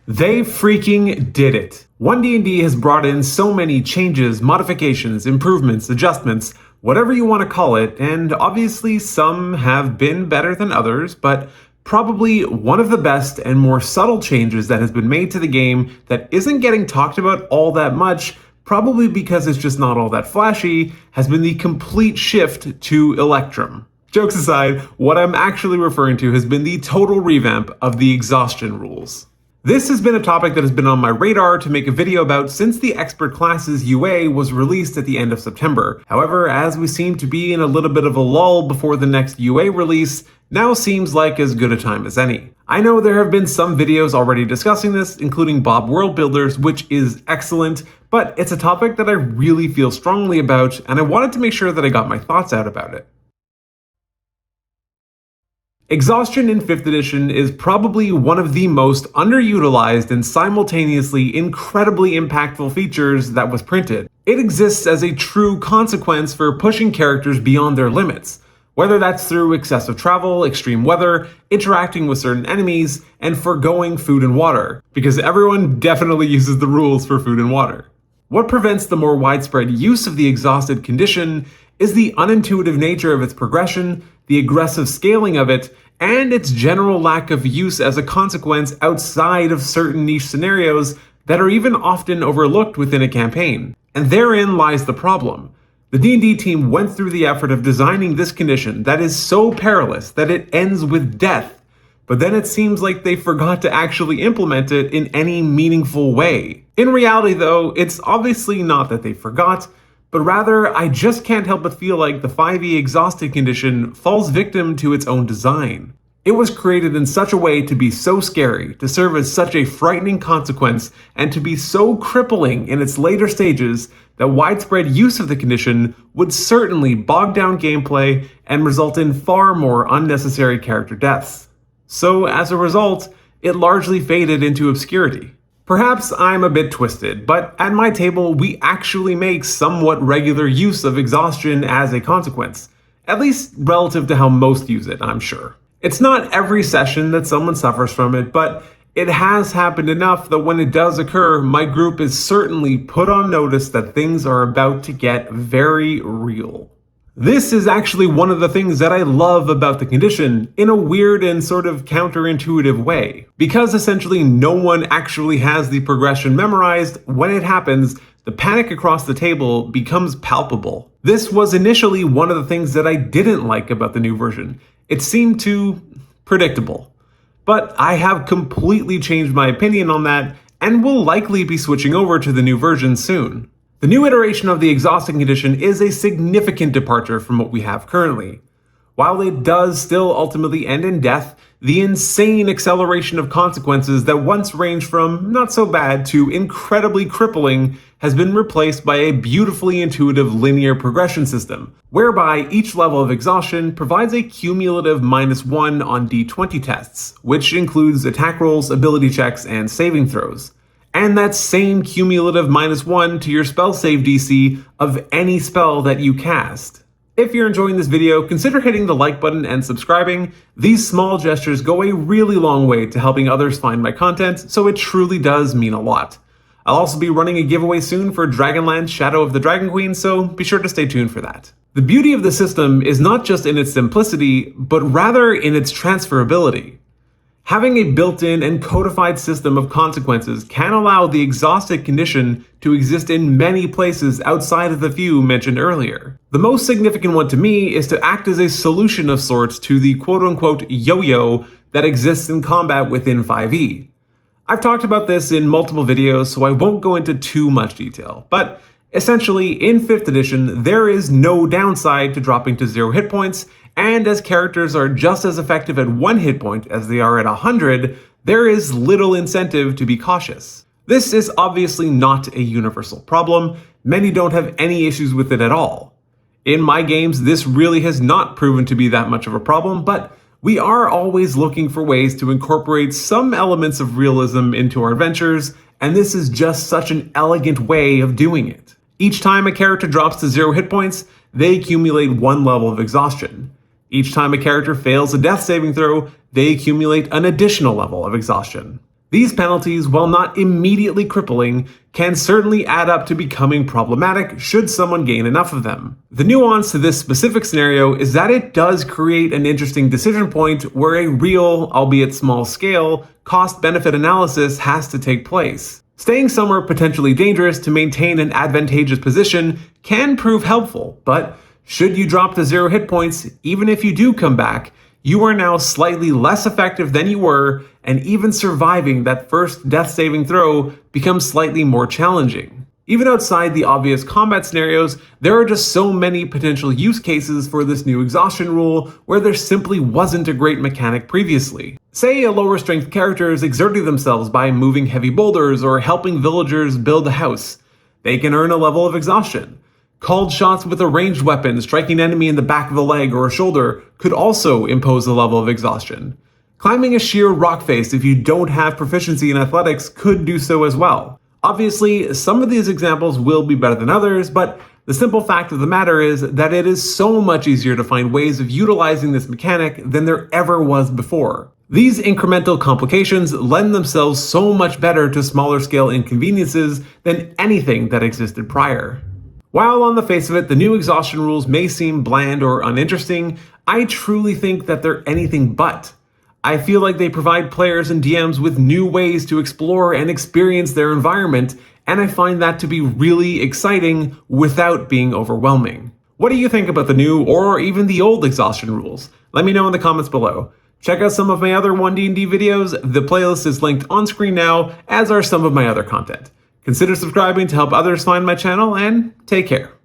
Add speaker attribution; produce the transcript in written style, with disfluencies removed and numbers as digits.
Speaker 1: They freaking did it! One D&D has brought in so many changes, modifications, improvements, adjustments, whatever you want to call it, and obviously some have been better than others, but probably one of the best and more subtle changes that has been made to the game that isn't getting talked about all that much, probably because it's just not all that flashy, has been the complete shift to Electrum. Jokes aside, what I'm actually referring to has been the total revamp of the Exhaustion rules. This has been a topic that has been on my radar to make a video about since the Expert Classes UA was released at the end of September. However, as we seem to be in a little bit of a lull before the next UA release, now seems like as good a time as any. I know there have been some videos already discussing this, including Bob World Builders, which is excellent, but it's a topic that I really feel strongly about, and I wanted to make sure that I got my thoughts out about it. Exhaustion in 5th edition is probably one of the most underutilized and simultaneously incredibly impactful features that was printed. It exists as a true consequence for pushing characters beyond their limits, whether that's through excessive travel, extreme weather, interacting with certain enemies, and forgoing food and water, because everyone definitely uses the rules for food and water. What prevents the more widespread use of the exhausted condition is the unintuitive nature of its progression, the aggressive scaling of it, and its general lack of use as a consequence outside of certain niche scenarios that are even often overlooked within a campaign. And therein lies the problem. The D&D team went through the effort of designing this condition that is so perilous that it ends with death, but then it seems like they forgot to actually implement it in any meaningful way. In reality though, it's obviously not that they forgot, but rather, I just can't help but feel like the 5e exhausted condition falls victim to its own design. It was created in such a way to be so scary, to serve as such a frightening consequence, and to be so crippling in its later stages that widespread use of the condition would certainly bog down gameplay and result in far more unnecessary character deaths. So as a result, it largely faded into obscurity. Perhaps I'm a bit twisted, but at my table we actually make somewhat regular use of exhaustion as a consequence, at least relative to how most use it, I'm sure. It's not every session that someone suffers from it, but it has happened enough that when it does occur, my group is certainly put on notice that things are about to get very real. This is actually one of the things that I love about the condition, in a weird and sort of counterintuitive way. Because essentially no one actually has the progression memorized, when it happens, the panic across the table becomes palpable. This was initially one of the things that I didn't like about the new version. It seemed too predictable. But I have completely changed my opinion on that, and will likely be switching over to the new version soon. The new iteration of the exhausting condition is a significant departure from what we have currently. While it does still ultimately end in death, the insane acceleration of consequences that once ranged from not so bad to incredibly crippling has been replaced by a beautifully intuitive linear progression system, whereby each level of exhaustion provides a cumulative -1 on D20 tests, which includes attack rolls, ability checks, and saving throws. And that same cumulative -1 to your spell save DC of any spell that you cast. If you're enjoying this video, consider hitting the like button and subscribing. These small gestures go a really long way to helping others find my content, so it truly does mean a lot. I'll also be running a giveaway soon for Dragonlance Shadow of the Dragon Queen, so be sure to stay tuned for that. The beauty of the system is not just in its simplicity, but rather in its transferability. Having a built-in and codified system of consequences can allow the exhausted condition to exist in many places outside of the few mentioned earlier. The most significant one to me is to act as a solution of sorts to the quote-unquote yo-yo that exists in combat within 5e. I've talked about this in multiple videos, so I won't go into too much detail, but essentially in 5th edition there is no downside to dropping to 0 hit points, and as characters are just as effective at 1 hit point as they are at 100, there is little incentive to be cautious. This is obviously not a universal problem. Many don't have any issues with it at all. In my games, this really has not proven to be that much of a problem, but we are always looking for ways to incorporate some elements of realism into our adventures, and this is just such an elegant way of doing it. Each time a character drops to 0 hit points, they accumulate 1 level of exhaustion. Each time a character fails a death saving throw, they accumulate an additional level of exhaustion. These penalties, while not immediately crippling, can certainly add up to becoming problematic should someone gain enough of them. The nuance to this specific scenario is that it does create an interesting decision point where a real, albeit small scale, cost-benefit analysis has to take place. Staying somewhere potentially dangerous to maintain an advantageous position can prove helpful, but should you drop to 0 hit points, even if you do come back, you are now slightly less effective than you were, and even surviving that first death saving throw becomes slightly more challenging. Even outside the obvious combat scenarios, there are just so many potential use cases for this new exhaustion rule where there simply wasn't a great mechanic previously. Say a lower strength character is exerting themselves by moving heavy boulders or helping villagers build a house. They can earn a level of exhaustion. Called shots with a ranged weapon striking an enemy in the back of the leg or a shoulder could also impose a level of exhaustion. Climbing a sheer rock face if you don't have proficiency in athletics could do so as well. Obviously, some of these examples will be better than others, but the simple fact of the matter is that it is so much easier to find ways of utilizing this mechanic than there ever was before. These incremental complications lend themselves so much better to smaller scale inconveniences than anything that existed prior. While on the face of it, the new exhaustion rules may seem bland or uninteresting, I truly think that they're anything but. I feel like they provide players and DMs with new ways to explore and experience their environment, and I find that to be really exciting without being overwhelming. What do you think about the new or even the old exhaustion rules? Let me know in the comments below. Check out some of my other One D&D videos. The playlist is linked on screen now, as are some of my other content. Consider subscribing to help others find my channel, and take care.